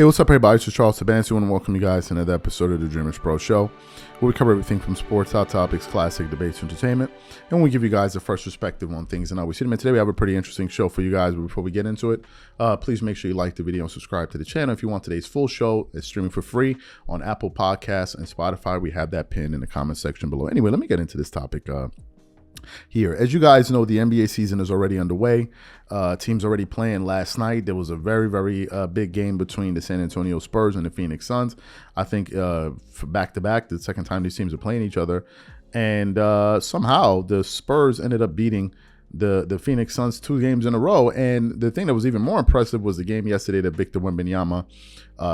Hey, what's up, everybody? It's Charles Sabansi. I want to welcome you guys to another episode of the Dreamerspro Show, where we cover everything from sports, hot topics, classic debates, entertainment, and we give you guys a fresh perspective on things and how we see them. And today we have a pretty interesting show for you guys. But before we get into it, please make sure you like the video and subscribe to the channel. If you want today's full show, it's streaming for free on Apple Podcasts and Spotify. We have that pinned in the comment section below. Anyway, let me get into this topic here. As you guys know, the NBA season is already underway. Teams already playing last night. There was a very big game between the San Antonio Spurs and the Phoenix Suns. I think for back-to-back, the second time these teams are playing each other. And somehow the Spurs ended up beating the Phoenix Suns 2 games in a row. And the thing that was even more impressive was the game yesterday that Victor Wembanyama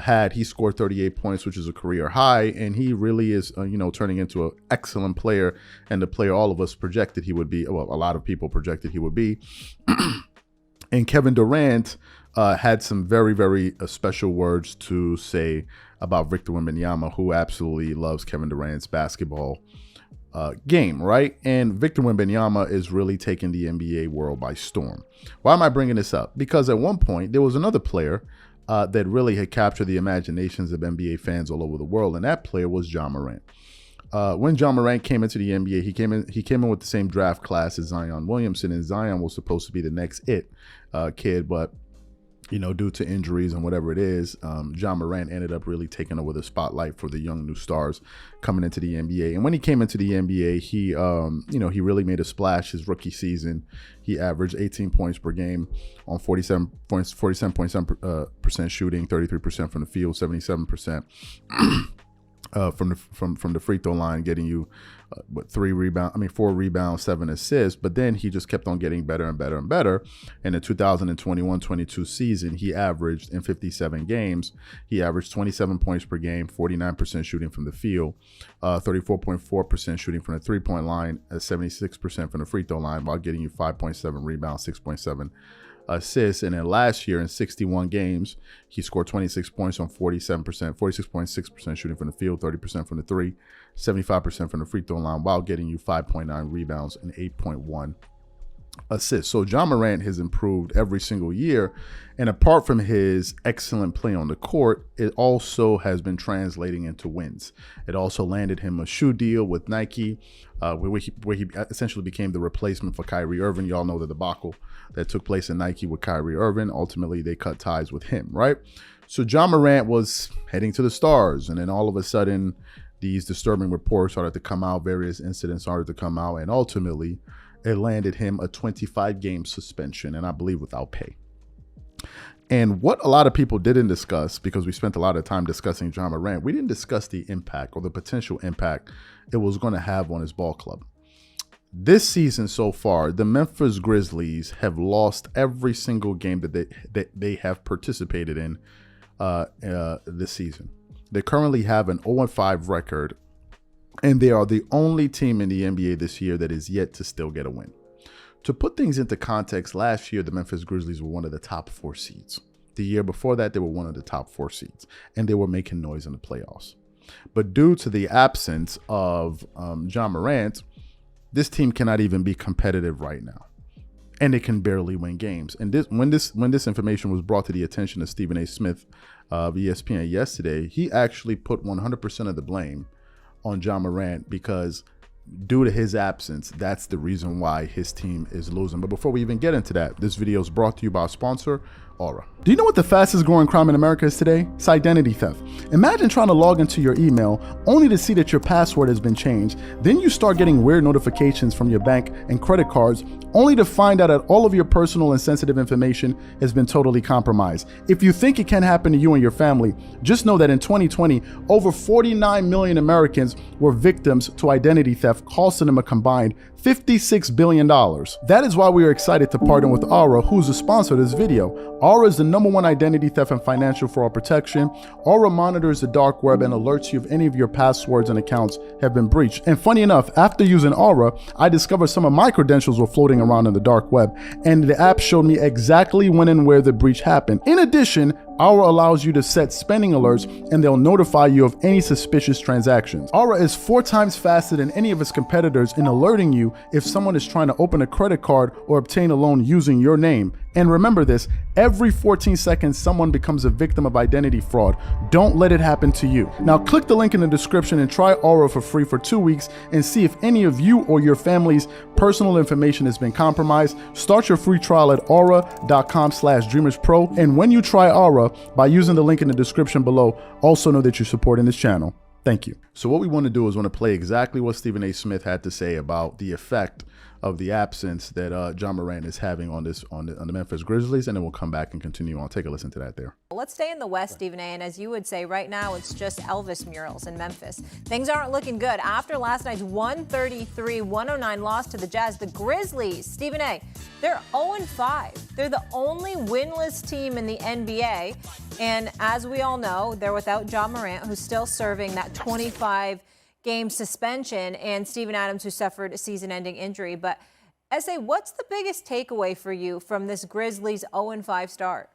had. He scored 38 points, which is a career high, and he really is, turning into an excellent player and the player all of us projected he would be. Well, a lot of people projected he would be. And Kevin Durant had some very special words to say about Victor Wembanyama, who absolutely loves Kevin Durant's basketball game, right? And Victor Wembanyama is really taking the NBA world by storm. Why am I bringing this up? Because at one point there was another player that really had captured the imaginations of NBA fans all over the world, and that player was Ja Morant. When Ja Morant came into the NBA, he came in with the same draft class as Zion Williamson, and Zion was supposed to be the next kid, but due to injuries and whatever it is, Ja Morant ended up really taking over the spotlight for the young new stars coming into the NBA. And when he came into the NBA, he really made a splash his rookie season. He averaged 18 points per game on 47.7% shooting, 33% from the field, 77% from the free throw line, getting you 4 rebounds, 7 assists. But then he just kept on getting better and better and better. In the 2021-22 season, he averaged in 57 games, he averaged 27 points per game, 49% shooting from the field, 34.4% shooting from the three-point line, 76% from the free throw line, while getting you 5.7 rebounds, 6.7 assists. And then last year in 61 games, he scored 26 points on 46.6% shooting from the field, 30% from the three, 75% from the free throw line, while getting you 5.9 rebounds and 8.1 assists. So Ja Morant has improved every single year, and apart from his excellent play on the court, it also has been translating into wins. It also landed him a shoe deal with Nike, where he essentially became the replacement for Kyrie Irving. Y'all know the debacle that took place in Nike with Kyrie Irving. Ultimately, they cut ties with him, right? So Ja Morant was heading to the stars, and then all of a sudden, these disturbing reports started to come out, various incidents started to come out, and ultimately, it landed him a 25-game suspension, and I believe without pay. And what a lot of people didn't discuss, because we spent a lot of time discussing Ja Morant, we didn't discuss the impact or the potential impact it was going to have on his ball club. This season so far, the Memphis Grizzlies have lost every single game that they have participated in this season. They currently have an 0-5 record, and they are the only team in the NBA this year that is yet to still get a win. To put things into context, last year, the Memphis Grizzlies were one of the top 4 seeds. The year before that, they were one of the top 4 seeds, and they were making noise in the playoffs. But due to the absence of Ja Morant, this team cannot even be competitive right now, and they can barely win games. And when this information was brought to the attention of Stephen A. Smith of ESPN yesterday, he actually put 100% of the blame on Ja Morant, because due to his absence, that's the reason why his team is losing. But before we even get into that, this video is brought to you by our sponsor, Aura. Do you know what the fastest growing crime in America is today? It's identity theft. Imagine trying to log into your email only to see that your password has been changed. Then you start getting weird notifications from your bank and credit cards, only to find out that all of your personal and sensitive information has been totally compromised. If you think it can happen to you and your family, just know that in 2020, over 49 million Americans were victims to identity theft, costing them a combined $56 billion. That is why we are excited to partner with Aura, who's the sponsor of this video. Aura is the #1 identity theft and financial fraud protection. Aura monitors the dark web and alerts you if any of your passwords and accounts have been breached. And funny enough, after using Aura, I discovered some of my credentials were floating around in the dark web, and the app showed me exactly when and where the breach happened. In addition, Aura allows you to set spending alerts and they'll notify you of any suspicious transactions. Aura is 4 times faster than any of its competitors in alerting you if someone is trying to open a credit card or obtain a loan using your name. And remember this, every 14 seconds someone becomes a victim of identity fraud. Don't let it happen to you. Now click the link in the description and try Aura for free for 2 weeks and see if any of you or your family's personal information has been compromised. Start your free trial at aura.com/dreamerspro. And when you try Aura, by using the link in the description below, also know that you're supporting this channel. Thank you. So what we want to do is want to play exactly what Stephen A. Smith had to say about the effect of the absence that Ja Morant is having on the Memphis Grizzlies, and then we'll come back and continue on. Take a listen to that there. Let's stay in the West, Stephen A. And as you would say, right now it's just Elvis murals in Memphis. Things aren't looking good. After last night's 133-109 loss to the Jazz, the Grizzlies, Stephen A., they're 0-5. They're the only winless team in the NBA. And as we all know, they're without Ja Morant, who's still serving that 25-game suspension, and Steven Adams, who suffered a season-ending injury. But S.A., what's the biggest takeaway for you from this Grizzlies 0-5 start?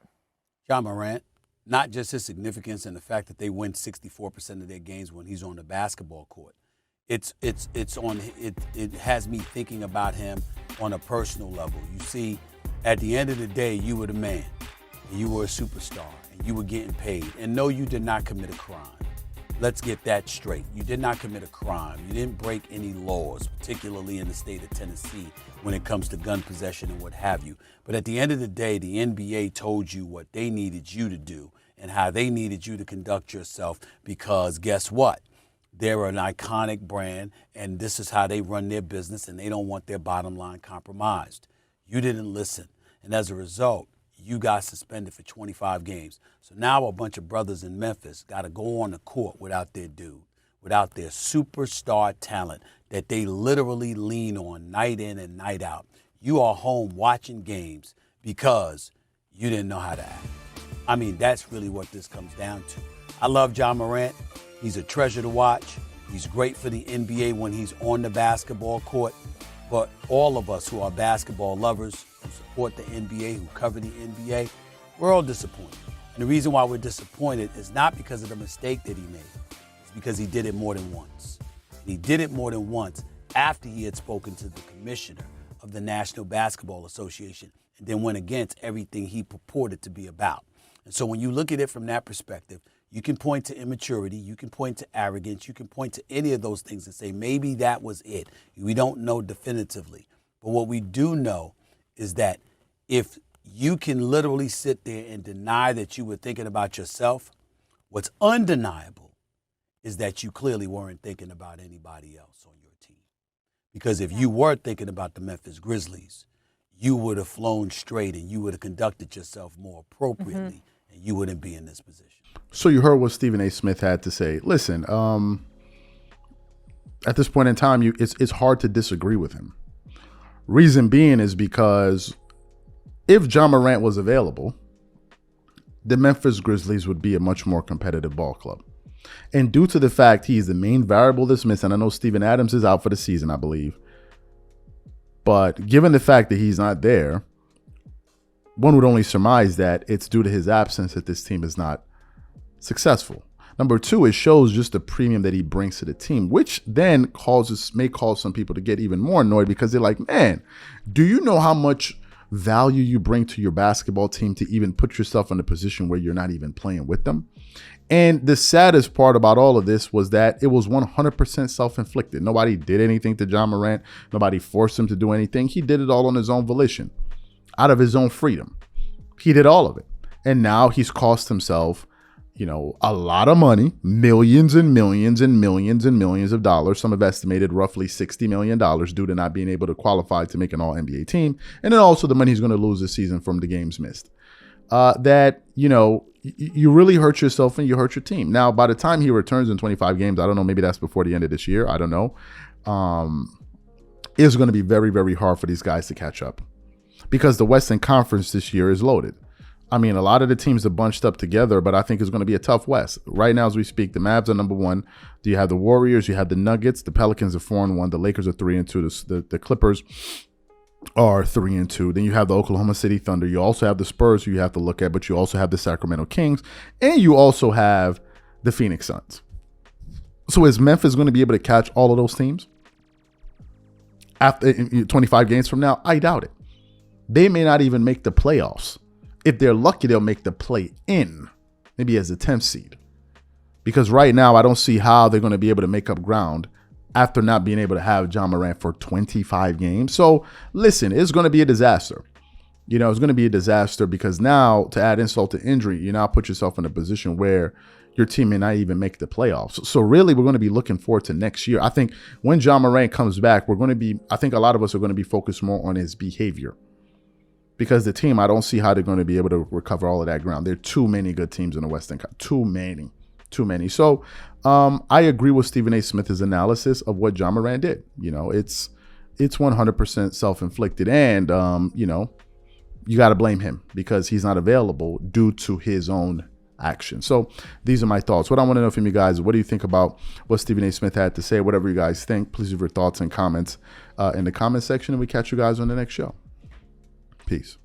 Ja Morant, not just his significance and the fact that they win 64% of their games when he's on the basketball court. It has me thinking about him on a personal level. You see, at the end of the day, you were the man, and you were a superstar, and you were getting paid. And no, you did not commit a crime. Let's get that straight. You did not commit a crime. You didn't break any laws, particularly in the state of Tennessee when it comes to gun possession and what have you. But at the end of the day, the NBA told you what they needed you to do and how they needed you to conduct yourself, because guess what? They're an iconic brand, and this is how they run their business, and they don't want their bottom line compromised. You didn't listen, and as a result, you got suspended for 25 games. So now a bunch of brothers in Memphis got to go on the court without their dude, without their superstar talent that they literally lean on night in and night out. You are home watching games because you didn't know how to act. I mean, that's really what this comes down to. I love Ja Morant. He's a treasure to watch. He's great for the NBA when he's on the basketball court. But all of us who are basketball lovers, who support the NBA, who cover the NBA, we're all disappointed. And the reason why we're disappointed is not because of the mistake that he made. It's because he did it more than once. And he did it more than once after he had spoken to the commissioner of the National Basketball Association and then went against everything he purported to be about. And so when you look at it from that perspective, you can point to immaturity, you can point to arrogance, you can point to any of those things and say maybe that was it. We don't know definitively. But what we do know is that if you can literally sit there and deny that you were thinking about yourself, what's undeniable is that you clearly weren't thinking about anybody else on your team. Because if you were thinking about the Memphis Grizzlies, you would have flown straight and you would have conducted yourself more appropriately, and you wouldn't be in this position. So you heard what Stephen A. Smith had to say. Listen, at this point in time, it's hard to disagree with him. Reason being is because if Ja Morant was available, the Memphis Grizzlies would be a much more competitive ball club. And due to the fact he's the main variable that's missing, I know Steven Adams is out for the season, I believe. But given the fact that he's not there, one would only surmise that it's due to his absence that this team is not successful. Number two, it shows just the premium that he brings to the team, which then may cause some people to get even more annoyed because they're like, man, do you know how much value you bring to your basketball team to even put yourself in a position where you're not even playing with them? And the saddest part about all of this was that it was 100% self-inflicted. Nobody did anything to Ja Morant. Nobody forced him to do anything. He did it all on his own volition, out of his own freedom. He did all of it. And now he's cost himself, a lot of money, millions and millions and millions and millions of dollars. Some have estimated roughly $60 million due to not being able to qualify to make an all-NBA team. And then also the money he's going to lose this season from the games missed. You really hurt yourself and you hurt your team. Now, by the time he returns in 25 games, I don't know, maybe that's before the end of this year. I don't know. It's going to be very, very hard for these guys to catch up because the Western Conference this year is loaded. I mean, a lot of the teams are bunched up together, but I think it's going to be a tough West. Right now, as we speak, the Mavs are number 1. You have the Warriors, you have the Nuggets, the Pelicans are 4-1, the Lakers are 3-2, the Clippers are 3-2. Then you have the Oklahoma City Thunder. You also have the Spurs who you have to look at, but you also have the Sacramento Kings, and you also have the Phoenix Suns. So is Memphis going to be able to catch all of those teams after 25 games from now? I doubt it. They may not even make the playoffs. If they're lucky, they'll make the play-in, maybe as a 10th seed. Because right now, I don't see how they're going to be able to make up ground after not being able to have Ja Morant for 25 games. So listen, it's going to be a disaster. It's going to be a disaster because now, to add insult to injury, you now put yourself in a position where your team may not even make the playoffs. So really, we're going to be looking forward to next year. I think when Ja Morant comes back, I think a lot of us are going to be focused more on his behavior. Because the team, I don't see how they're going to be able to recover all of that ground. There are too many good teams in the Western Conference. Too many. So I agree with Stephen A. Smith's analysis of what Ja Morant did. It's 100% self-inflicted. And, you got to blame him because he's not available due to his own action. So these are my thoughts. What I want to know from you guys, what do you think about what Stephen A. Smith had to say? Whatever you guys think, please leave your thoughts and comments in the comment section, and we catch you guys on the next show. Peace.